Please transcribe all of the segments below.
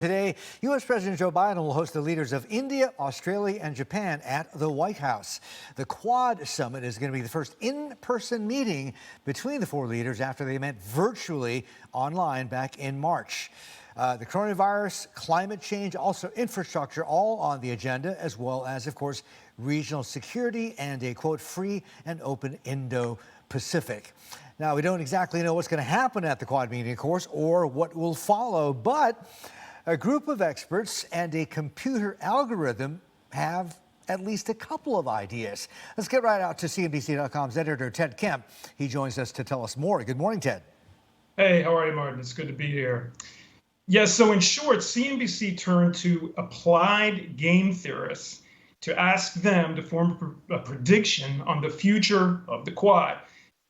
Today, U.S. President Joe Biden will host the leaders of India, Australia, and Japan at the White House. The Quad Summit is going to be the first in-person meeting between the four leaders after they met virtually online back in March. The coronavirus, climate change, also infrastructure, all on the agenda, as well as, of course, regional security and a, quote, free and open Indo-Pacific. Now, we don't exactly know what's going to happen at the Quad meeting, of course, or what will follow, but a group of experts and a computer algorithm have at least a couple of ideas. Let's get right out to CNBC.com's editor, Ted Kemp. He joins us to tell us more. Good morning, Ted. Hey, how are you, Martin? It's good to be here. Yes, so in short, CNBC turned to applied game theorists to ask them to form a prediction on the future of the Quad.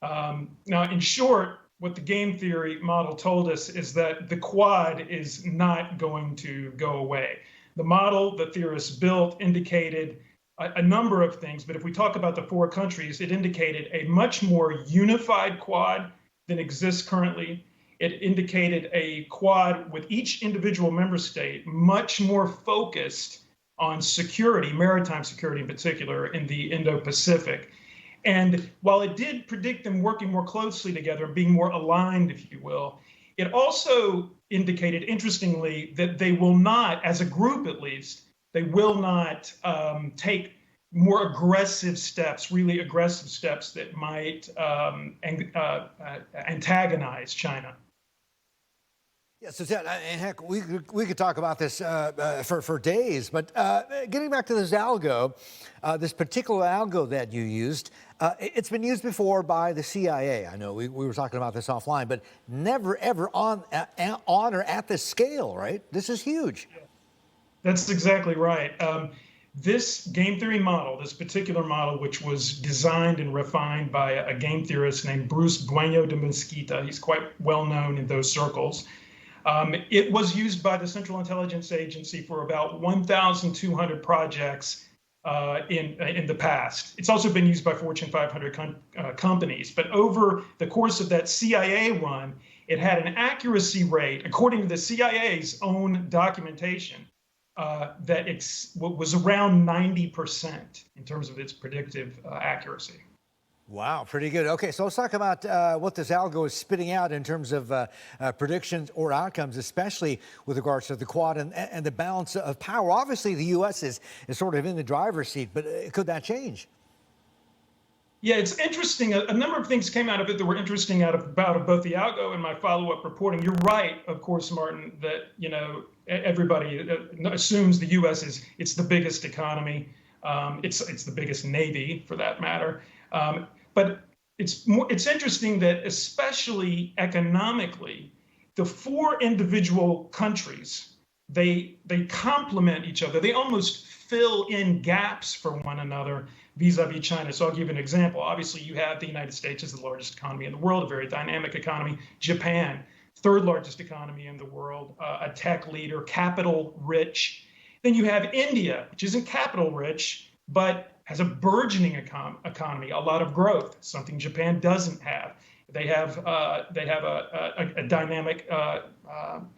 Now, in short, what the game theory model told us is that the Quad is not going to go away. The model the theorists built indicated a number of things, but if we talk about the four countries, it indicated a much more unified Quad than exists currently. It indicated a Quad with each individual member state much more focused on security, maritime security in particular, in the Indo-Pacific. And while it did predict them working more closely together and being more aligned, if you will, it also indicated, interestingly, that they will not, as a group at least, they will not take more aggressive steps, really aggressive steps that might antagonize China. Yeah, so Ted, and heck, we could talk about this for days, but getting back to this algo, this particular algo that you used, it's been used before by the CIA. I know we were talking about this offline, but never ever on or at this scale, right? This is huge. That's exactly right. This game theory model, this particular model, which was designed and refined by a game theorist named Bruce Gueño de Mesquita, he's quite well known in those circles. It was used by the Central Intelligence Agency for about 1,200 projects in the past. It's also been used by Fortune 500 companies. But over the course of that CIA run, it had an accuracy rate, according to the CIA's own documentation, that was around 90% in terms of its predictive accuracy. Wow, pretty good. Okay, so let's talk about what this algo is spitting out in terms of predictions or outcomes, especially with regards to the Quad and the balance of power. Obviously, the U.S. is sort of in the driver's seat, but could that change? Yeah, it's interesting. A number of things came out of it that were interesting about both the algo and my follow-up reporting. You're right, of course, Martin, that everybody assumes the U.S. it's the biggest economy. It's the biggest navy, for that matter. But it's interesting that, especially economically, the four individual countries, they complement each other. They almost fill in gaps for one another vis-a-vis China. So I'll give you an example. Obviously, you have the United States as the largest economy in the world, a very dynamic economy. Japan, third largest economy in the world, a tech leader, capital rich. Then you have India, which isn't capital rich, but has a burgeoning economy, a lot of growth, something Japan doesn't have. They have a dynamic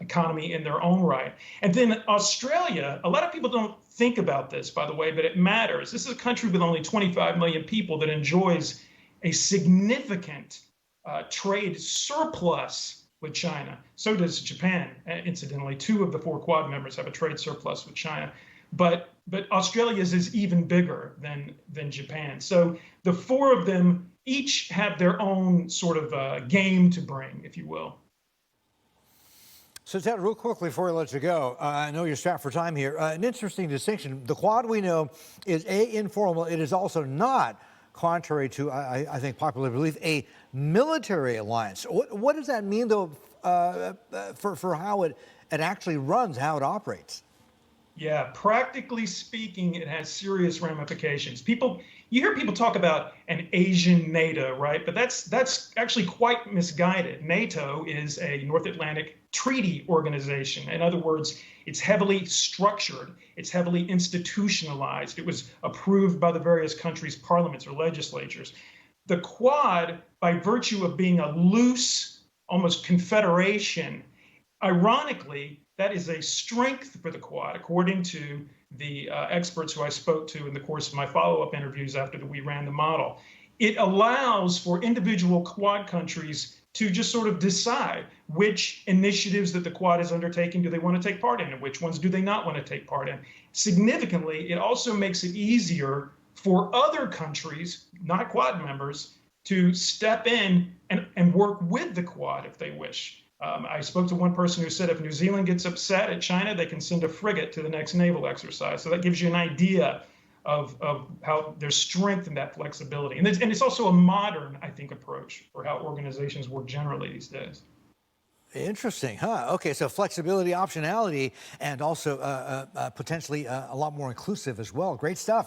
economy in their own right. And then Australia, a lot of people don't think about this, by the way, but it matters. This is a country with only 25 million people that enjoys a significant trade surplus with China. So does Japan, incidentally. Two of the four Quad members have a trade surplus with China. But Australia's is even bigger than Japan. So the four of them each have their own sort of game to bring, if you will. So Ted, real quickly before I let you go, I know you're strapped for time here. An interesting distinction. The Quad we know is informal. It is also not, contrary to, I think, popular belief, a military alliance. What does that mean, though, for how it actually runs, how it operates? Yeah, practically speaking, it has serious ramifications. You hear people talk about an Asian NATO, right? But that's actually quite misguided. NATO is a North Atlantic treaty organization. In other words, it's heavily structured. It's heavily institutionalized. It was approved by the various countries' parliaments or legislatures. The Quad, by virtue of being a loose, almost confederation, ironically, that is a strength for the Quad, according to the experts who I spoke to in the course of my follow-up interviews after we ran the model. It allows for individual Quad countries to just sort of decide which initiatives that the Quad is undertaking do they want to take part in and which ones do they not want to take part in. Significantly, it also makes it easier for other countries, not Quad members, to step in and work with the Quad if they wish. I spoke to one person who said if New Zealand gets upset at China, they can send a frigate to the next naval exercise. So that gives you an idea of how there's strength in that flexibility. And it's also a modern, I think, approach for how organizations work generally these days. Interesting, huh? Okay, so flexibility, optionality, and also potentially a lot more inclusive as well. Great stuff.